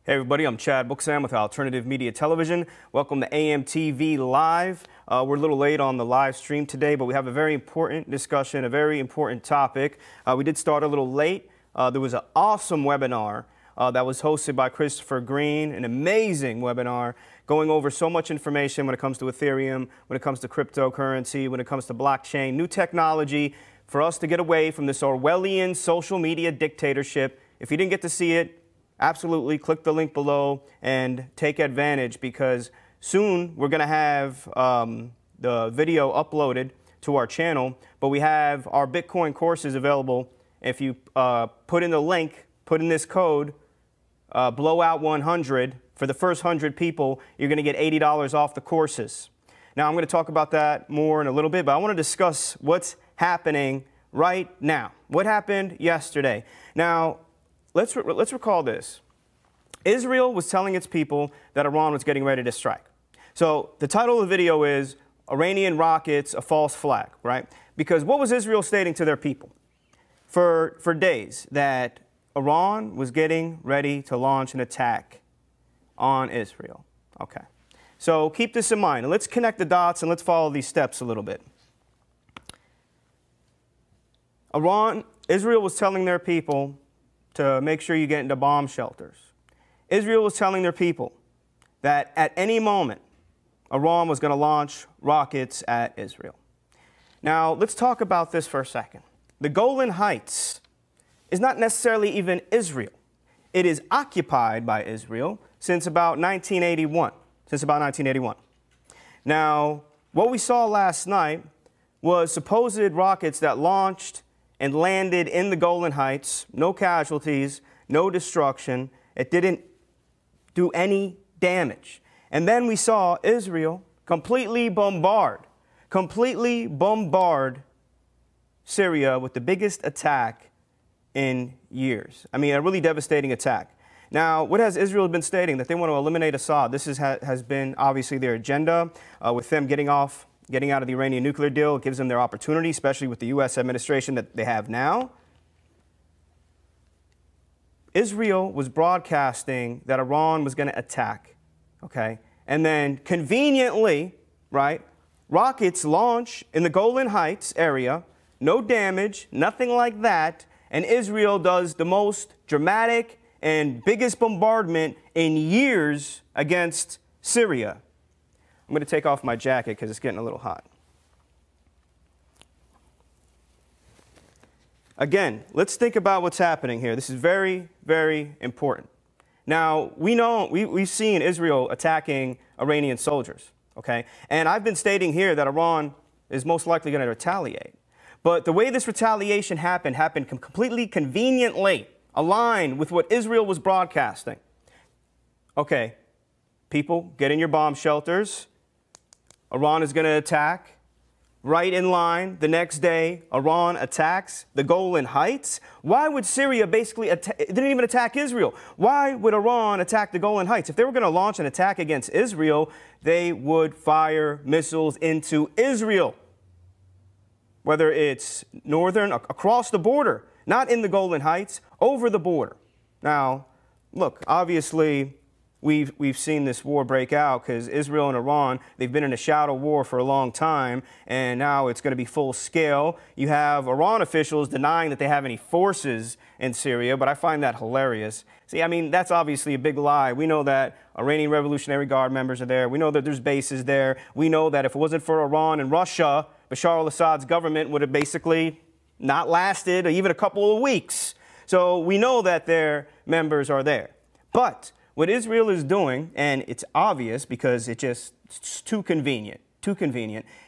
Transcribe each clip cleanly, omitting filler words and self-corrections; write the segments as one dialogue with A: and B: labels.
A: Hey everybody, I'm Chad Booksam with Alternative Media Television. Welcome to AMTV Live. We're a little late on the live stream today, but we have a very important discussion, a very important topic. We did start a little late. There was an awesome webinar that was hosted by Christopher Green, an amazing webinar going over so much information when it comes to Ethereum, when it comes to cryptocurrency, when it comes to blockchain, new technology for us to get away from this Orwellian social media dictatorship. If you didn't get to see it, absolutely click the link below and take advantage, because soon we're going to have the video uploaded to our channel, but we have our Bitcoin courses available. If you put in the link, put in this code, blowout100, for the first 100 people, you're going to get $80 off the courses. Now, I'm going to talk about that more in a little bit, but I want to discuss what's happening right now. What happened yesterday? Now, let's recall this. Israel was telling its people that Iran was getting ready to strike. So the title of the video is Iranian Rockets, a False Flag, right? Because what was Israel stating to their people for days? That Iran was getting ready to launch an attack on Israel. Okay. So keep this in mind, and let's connect the dots and let's follow these steps a little bit. Israel was telling their people to make sure you get into bomb shelters. Israel was telling their people that at any moment, Iran was going to launch rockets at Israel. Now, let's talk about this for a second. The Golan Heights is not necessarily even Israel. It is occupied by Israel since about 1981. Now, what we saw last night was supposed rockets that launched and landed in the Golan Heights, no casualties, no destruction. It didn't do any damage. And then we saw Israel completely bombard Syria with the biggest attack in years. I mean, a really devastating attack. Now, what has Israel been stating? That they want to eliminate Assad. This has been obviously their agenda with them getting out of the Iranian nuclear deal. It gives them their opportunity, especially with the U.S. administration that they have now. Israel was broadcasting that Iran was going to attack, okay? And then conveniently, right, rockets launch in the Golan Heights area, no damage, nothing like that, and Israel does the most dramatic and biggest bombardment in years against Syria. I'm going to take off my jacket because it's getting a little hot. Again, let's think about what's happening here. This is very, very important. Now, we've seen Israel attacking Iranian soldiers, okay? And I've been stating here that Iran is most likely going to retaliate. But the way this retaliation happened completely conveniently aligned with what Israel was broadcasting. Okay, people, get in your bomb shelters. Iran is going to attack. Right in line, the next day, Iran attacks the Golan Heights. Why would Syria basically it didn't even attack Israel? Why would Iran attack the Golan Heights? If they were going to launch an attack against Israel, they would fire missiles into Israel. Whether it's northern, across the border, not in the Golan Heights, over the border. Now, look, obviously, we've seen this war break out because Israel and Iran, they've been in a shadow war for a long time, and now it's going to be full scale. You have Iran officials denying that they have any forces in Syria, but I find that hilarious. See, I mean, that's obviously a big lie. We know that Iranian Revolutionary Guard members are there. We know that there's bases there. We know that if it wasn't for Iran and Russia, Bashar al-Assad's government would have basically not lasted even a couple of weeks. So we know that their members are there. But what Israel is doing, and it's obvious because it's too convenient,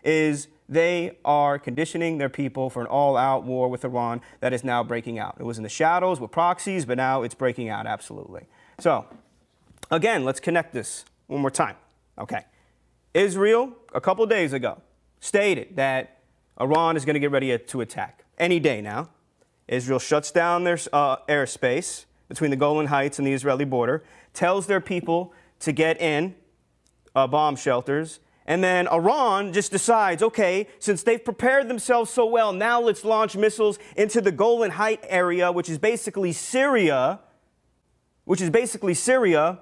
A: is they are conditioning their people for an all-out war with Iran that is now breaking out. It was in the shadows with proxies, but now it's breaking out, absolutely. So, again, let's connect this one more time. Okay. Israel, a couple days ago, stated that Iran is going to get ready to attack. Any day now. Israel shuts down their airspace between the Golan Heights and the Israeli border, tells their people to get in bomb shelters, and then Iran just decides, okay, since they've prepared themselves so well, now let's launch missiles into the Golan Heights area, which is basically Syria, which is basically Syria,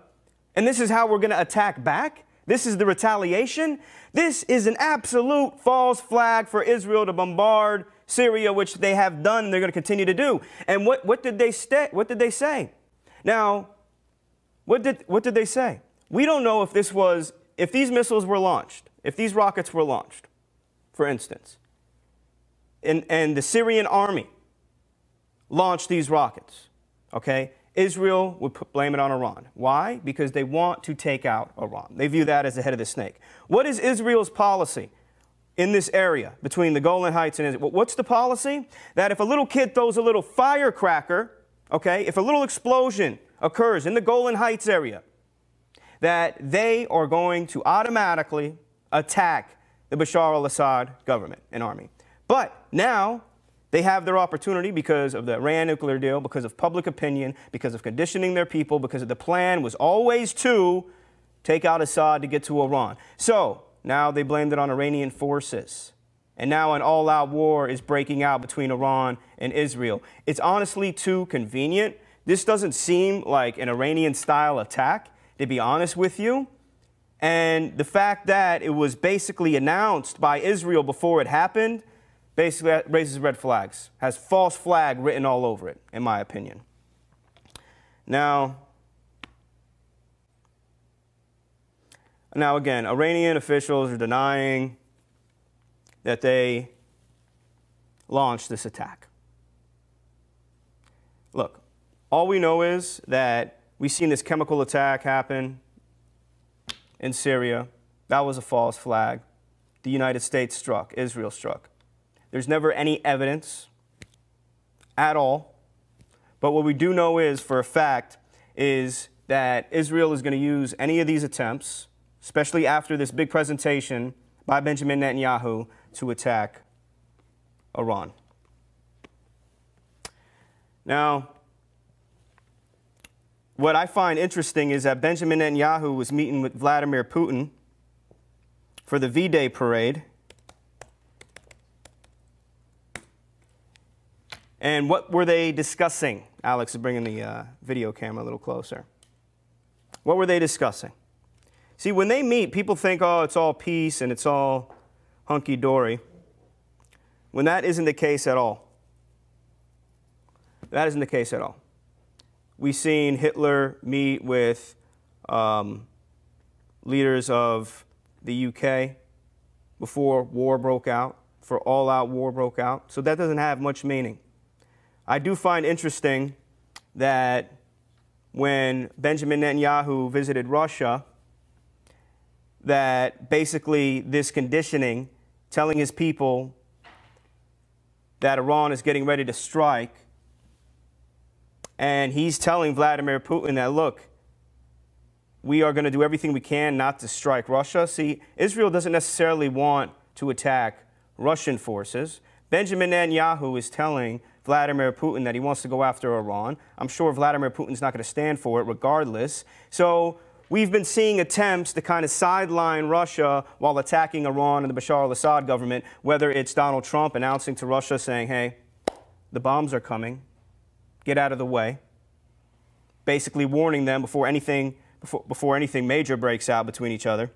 A: and this is how we're going to attack back? This is the retaliation? This is an absolute false flag for Israel to bombard Syria, which they have done and they're going to continue to do. And what did they say? Now, what did they say? We don't know if these missiles were launched, if these rockets were launched, for instance, and the Syrian army launched these rockets, okay? Israel would blame it on Iran. Why? Because they want to take out Iran. They view that as the head of the snake. What is Israel's policy in this area between the Golan Heights and Israel? What's the policy? That if a little kid throws a little firecracker, okay, if a little explosion occurs in the Golan Heights area, that they are going to automatically attack the Bashar al-Assad government and army. But now they have their opportunity because of the Iran nuclear deal, because of public opinion, because of conditioning their people, because of the plan was always to take out Assad to get to Iran. So now they blamed it on Iranian forces. And now an all-out war is breaking out between Iran and Israel. It's honestly too convenient. This doesn't seem like an Iranian-style attack, to be honest with you. And the fact that it was basically announced by Israel before it happened basically raises red flags, has false flag written all over it, in my opinion. Now again, Iranian officials are denying that they launched this attack. Look, all we know is that we've seen this chemical attack happen in Syria. That was a false flag. The United States struck, Israel struck. There's never any evidence at all. But what we do know is, for a fact, is that Israel is going to use any of these attempts, especially after this big presentation by Benjamin Netanyahu, to attack Iran. Now, what I find interesting is that Benjamin Netanyahu was meeting with Vladimir Putin for the V-Day parade. And what were they discussing? Alex is bringing the video camera a little closer. What were they discussing? See, when they meet, people think, oh, it's all peace and it's all hunky-dory, when that isn't the case at all. That isn't the case at all. We've seen Hitler meet with leaders of the UK before war broke out, before all-out war broke out. So that doesn't have much meaning. I do find interesting that when Benjamin Netanyahu visited Russia, that basically this conditioning, telling his people that Iran is getting ready to strike, and he's telling Vladimir Putin that, look, we are going to do everything we can not to strike Russia. See, Israel doesn't necessarily want to attack Russian forces. Benjamin Netanyahu is telling Vladimir Putin that he wants to go after Iran. I'm sure Vladimir Putin's not going to stand for it regardless. So we've been seeing attempts to kind of sideline Russia while attacking Iran and the Bashar al-Assad government, whether it's Donald Trump announcing to Russia saying, hey, the bombs are coming, get out of the way, basically warning them before anything major breaks out between each other.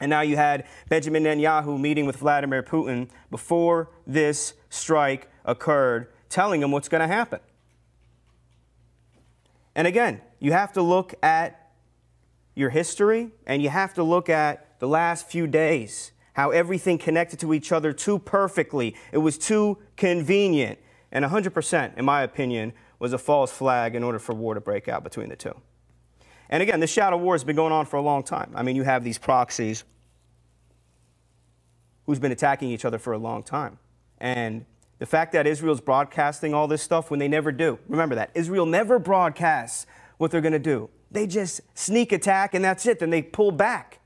A: And now you had Benjamin Netanyahu meeting with Vladimir Putin before this strike occurred, telling him what's going to happen. And again, you have to look at your history, and you have to look at the last few days, how everything connected to each other too perfectly. It was too convenient. And 100%, in my opinion, was a false flag in order for war to break out between the two. And again, this shadow war has been going on for a long time. I mean, you have these proxies who's been attacking each other for a long time. And the fact that Israel's broadcasting all this stuff when they never do. Remember that. Israel never broadcasts what they're going to do. They just sneak attack and that's it. Then they pull back.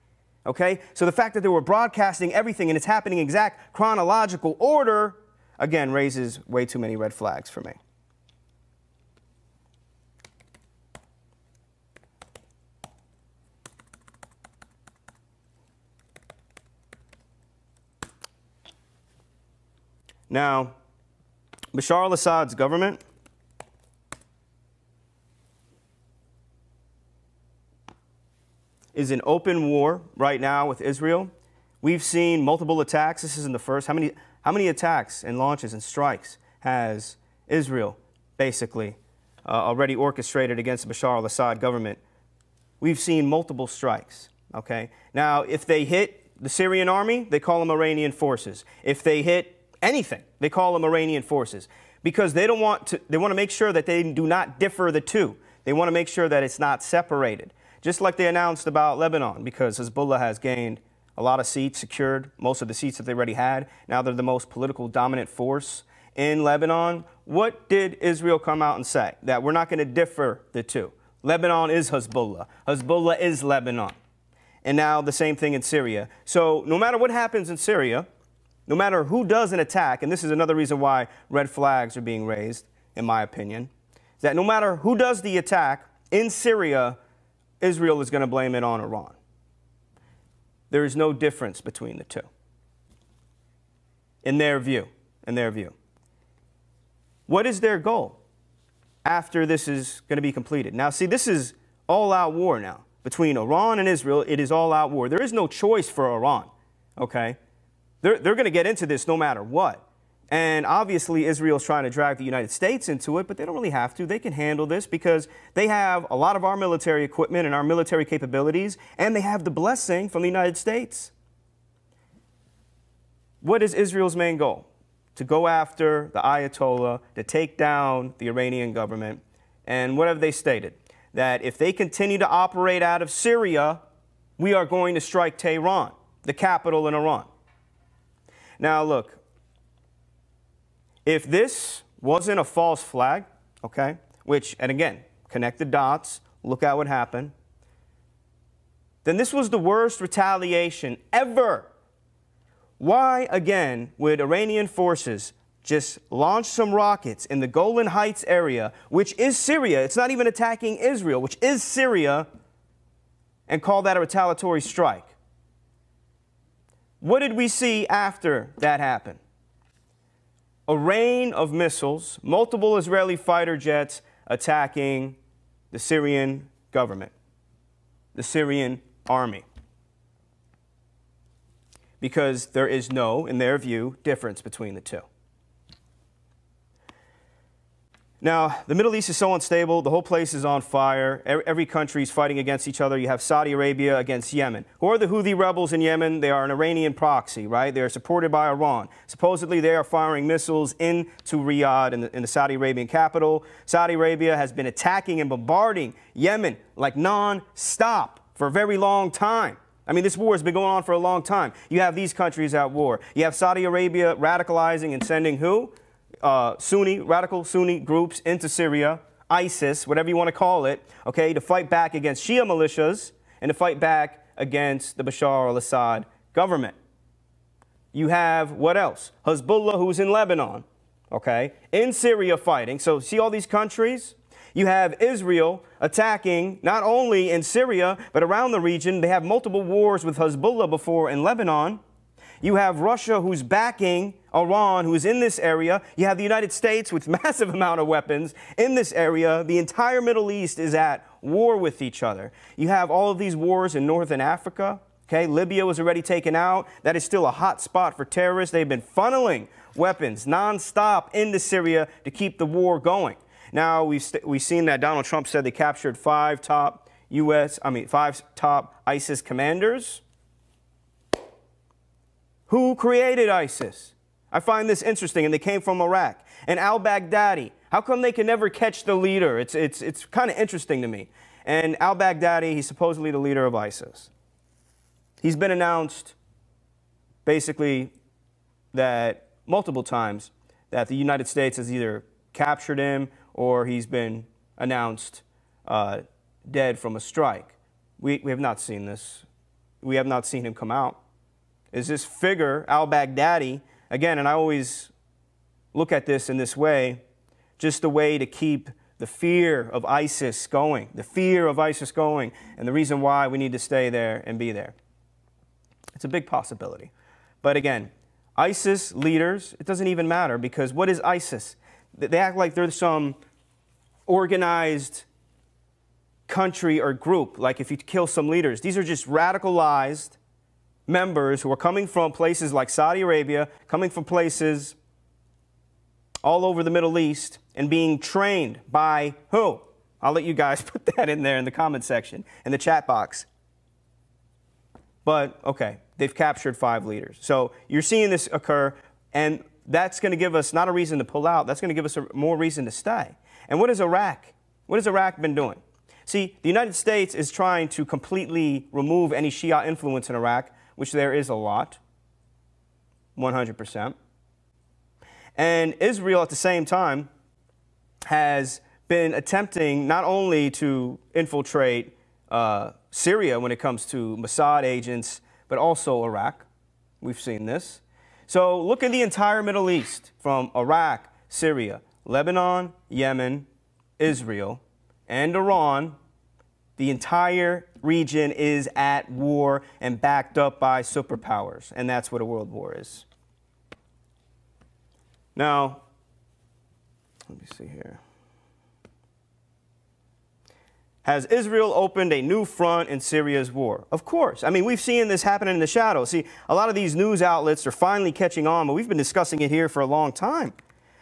A: Okay? So the fact that they were broadcasting everything and it's happening in exact chronological order, again, raises way too many red flags for me. Now, Bashar al-Assad's government is in open war right now with Israel. We've seen multiple attacks. This isn't the first. How many attacks and launches and strikes has Israel basically already orchestrated against the Bashar al-Assad government? We've seen multiple strikes, okay? Now, if they hit the Syrian army, they call them Iranian forces. If they hit anything, they call them Iranian forces, because they want to make sure that they do not differ the two. They want to make sure that it's not separated. Just like they announced about Lebanon, because Hezbollah has gained a lot of seats, secured most of the seats that they already had. Now they're the most political dominant force in Lebanon. What did Israel come out and say? That we're not going to differ the two. Lebanon is Hezbollah. Hezbollah is Lebanon. And now the same thing in Syria. So no matter what happens in Syria, no matter who does an attack, and this is another reason why red flags are being raised, in my opinion, is that no matter who does the attack in Syria, Israel is going to blame it on Iran. There is no difference between the two, in their view. What is their goal after this is going to be completed? Now, see, this is all-out war now. Between Iran and Israel, it is all-out war. There is no choice for Iran, okay? They're going to get into this no matter what. And obviously, Israel's trying to drag the United States into it, but they don't really have to. They can handle this because they have a lot of our military equipment and our military capabilities, and they have the blessing from the United States. What is Israel's main goal? To go after the Ayatollah, to take down the Iranian government. And what have they stated? That if they continue to operate out of Syria, we are going to strike Tehran, the capital in Iran. Now, look. If this wasn't a false flag, okay, which, and again, connect the dots, look at what happened, then this was the worst retaliation ever. Why, again, would Iranian forces just launch some rockets in the Golan Heights area, which is Syria? It's not even attacking Israel, which is Syria, and call that a retaliatory strike. What did we see after that happened? A rain of missiles, multiple Israeli fighter jets attacking the Syrian government, the Syrian army. Because there is no, in their view, difference between the two. Now, the Middle East is so unstable. The whole place is on fire. Every country is fighting against each other. You have Saudi Arabia against Yemen. Who are the Houthi rebels in Yemen? They are an Iranian proxy, right? They are supported by Iran. Supposedly, they are firing missiles into Riyadh in the Saudi Arabian capital. Saudi Arabia has been attacking and bombarding Yemen like non-stop for a very long time. I mean, this war has been going on for a long time. You have these countries at war. You have Saudi Arabia radicalizing and sending who? Radical Sunni groups into Syria, ISIS, whatever you want to call it, okay, to fight back against Shia militias and to fight back against the Bashar al-Assad government. You have, what else? Hezbollah, who's in Lebanon, okay, in Syria fighting. So see all these countries? You have Israel attacking not only in Syria, but around the region. They have multiple wars with Hezbollah before in Lebanon. You have Russia, who's backing Iran, who is in this area. You have the United States with massive amount of weapons in this area. The entire Middle East is at war with each other. You have all of these wars in northern Africa. Okay, Libya was already taken out. That is still a hot spot for terrorists. They've been funneling weapons nonstop into Syria to keep the war going. Now, we've seen that Donald Trump said they captured five top ISIS commanders. Who created ISIS? I find this interesting, and they came from Iraq. And al-Baghdadi, how come they can never catch the leader? It's kind of interesting to me. And al-Baghdadi, he's supposedly the leader of ISIS. He's been announced, basically, that multiple times, that the United States has either captured him or he's been announced dead from a strike. We have not seen this. We have not seen him come out. Is this figure, al-Baghdadi, again, and I always look at this in this way, just a way to keep the fear of ISIS going, and the reason why we need to stay there and be there. It's a big possibility. But again, ISIS leaders, it doesn't even matter, because what is ISIS? They act like they're some organized country or group, like if you kill some leaders. These are just radicalized members who are coming from places like Saudi Arabia, coming from places all over the Middle East, and being trained by who? I'll let you guys put that in there in the comment section, in the chat box. But, okay, they've captured 5 leaders. So you're seeing this occur, and that's going to give us not a reason to pull out. That's going to give us more reason to stay. And what is Iraq? What has Iraq been doing? See, the United States is trying to completely remove any Shia influence in Iraq, which there is a lot, 100%. And Israel, at the same time, has been attempting not only to infiltrate Syria when it comes to Mossad agents, but also Iraq. We've seen this. So look at the entire Middle East, from Iraq, Syria, Lebanon, Yemen, Israel, and Iran. The entire region is at war and backed up by superpowers, and that's what a world war is. Now, let me see here. Has Israel opened a new front in Syria's war? Of course. I mean, we've seen this happen in the shadows. See, a lot of these news outlets are finally catching on, but we've been discussing it here for a long time.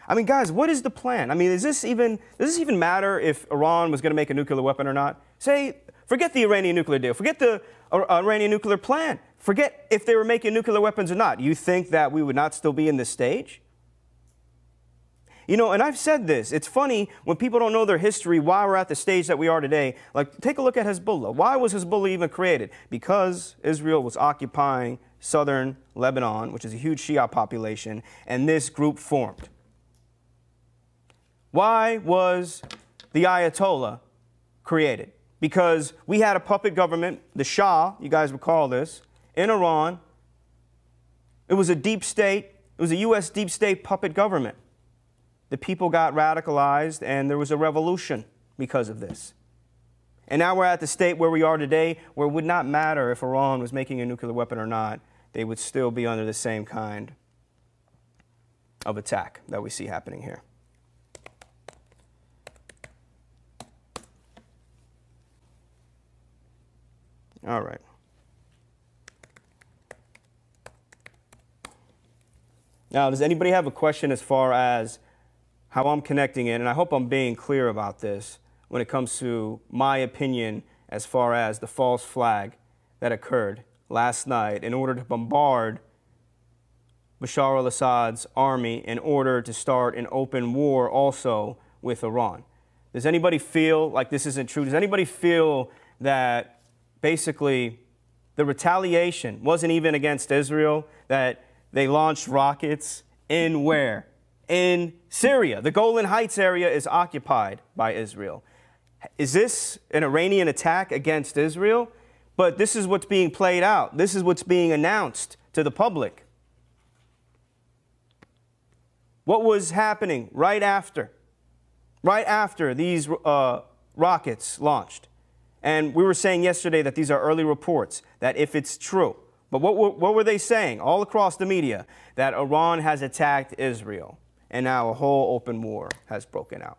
A: I mean, guys, what is the plan? I mean, does this even matter if Iran was going to make a nuclear weapon or not? Forget the Iranian nuclear deal. Forget the Iranian nuclear plan. Forget if they were making nuclear weapons or not. You think that we would not still be in this stage? You know, and I've said this. It's funny when people don't know their history, why we're at the stage that we are today. Like, take a look at Hezbollah. Why was Hezbollah even created? Because Israel was occupying southern Lebanon, which is a huge Shia population, and this group formed. Why was the Ayatollah created? Because we had a puppet government, the Shah, you guys recall this, in Iran. It was a deep state. It was a U.S. deep state puppet government. The people got radicalized, and there was a revolution because of this. And now we're at the state where we are today, where it would not matter if Iran was making a nuclear weapon or not. They would still be under the same kind of attack that we see happening here. All right. Now, does anybody have a question as far as how I'm connecting it? And I hope I'm being clear about this when it comes to my opinion as far as the false flag that occurred last night in order to bombard Bashar al-Assad's army in order to start an open war also with Iran. Does anybody feel like this isn't true? Does anybody feel that basically the retaliation wasn't even against Israel, that they launched rockets in where? In Syria. The Golan Heights area is occupied by Israel. Is this an Iranian attack against Israel? But this is what's being played out. This is what's being announced to the public. What was happening right after these rockets launched? And we were saying yesterday that these are early reports, that if it's true. But what were they saying all across the media? That Iran has attacked Israel, and now a whole open war has broken out.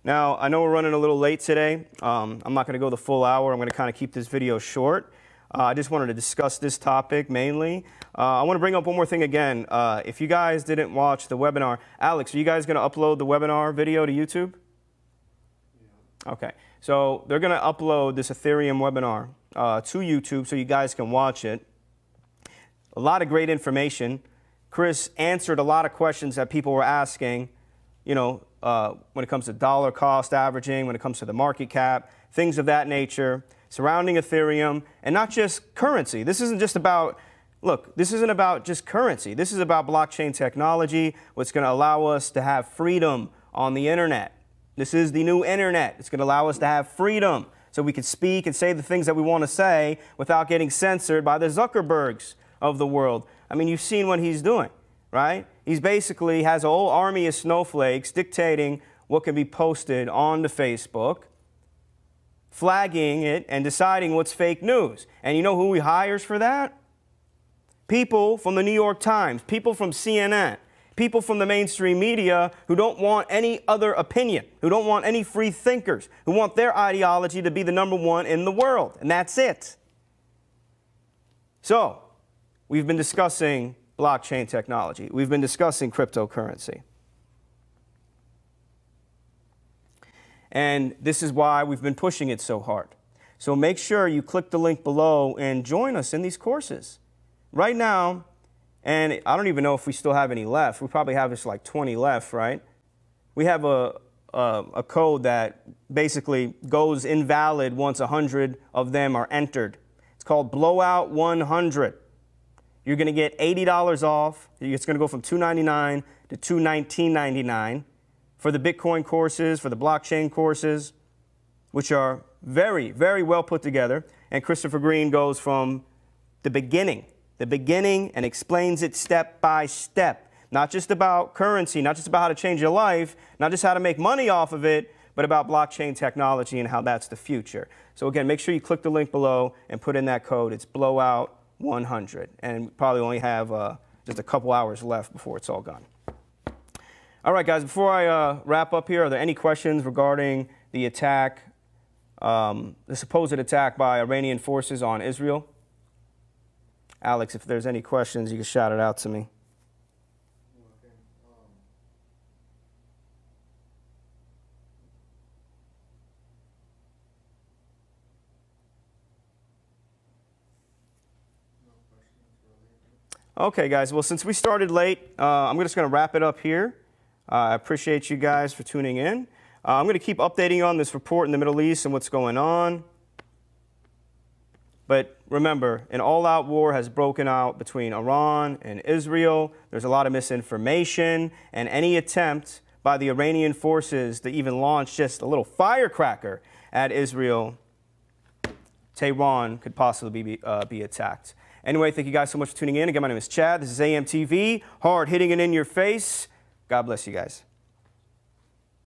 A: Now, I know we're running a little late today. I'm not going to go the full hour. I'm going to kind of keep this video short. I just wanted to discuss this topic mainly. I want to bring up one more thing again. If you guys didn't watch the webinar, Alex, are you guys going to upload the webinar video to YouTube? Yeah. Okay. So they're going to upload this Ethereum webinar to YouTube so you guys can watch it. A lot of great information. Chris answered a lot of questions that people were asking, you know, when it comes to dollar cost averaging, when it comes to the market cap, things of that nature, surrounding Ethereum, and not just currency. This isn't just about, look, this isn't about just currency. This is about blockchain technology, what's going to allow us to have freedom on the internet. This is the new internet. It's going to allow us to have freedom so we can speak and say the things that we want to say without getting censored by the Zuckerbergs of the world. I mean, you've seen what he's doing, right? He's basically has a whole army of snowflakes dictating what can be posted on the Facebook, flagging it and deciding what's fake news. And you know who he hires for that? people from the New York Times, people from CNN, people from the mainstream media who don't want any other opinion, who don't want any free thinkers, who want their ideology to be the #1 in the world, and that's it. So, we've been discussing blockchain technology. We've been discussing cryptocurrency. And this is why we've been pushing it so hard. So make sure you click the link below and join us in these courses. Right now, and I don't even know if we still have any left. We probably have just like 20 left, right? We have a code that basically goes invalid once 100 of them are entered. It's called Blowout 100. You're going to get $80 off. It's going to go from $299 to $219.99 for the Bitcoin courses, for the blockchain courses, which are very, very well put together. And Christopher Green goes from the beginning, and explains it step by step. Not just about currency, not just about how to change your life, not just how to make money off of it, but about blockchain technology and how that's the future. So again, make sure you click the link below and put in that code. It's Blowout 100. And we probably only have just a couple hours left before it's all gone. All right, guys, before I wrap up here, are there any questions regarding the attack, the supposed attack by Iranian forces on Israel? Alex, if there's any questions, you can shout it out to me. Okay, guys. Well, since we started late, I'm just going to wrap it up here. I appreciate you guys for tuning in. I'm going to keep updating you on this report in the Middle East and what's going on. But remember, an all-out war has broken out between Iran and Israel. There's a lot of misinformation, and any attempt by the Iranian forces to even launch just a little firecracker at Israel, Tehran could possibly be attacked. Anyway, thank you guys so much for tuning in. Again, my name is Chad. This is AMTV, hard hitting it in your face. God bless you guys.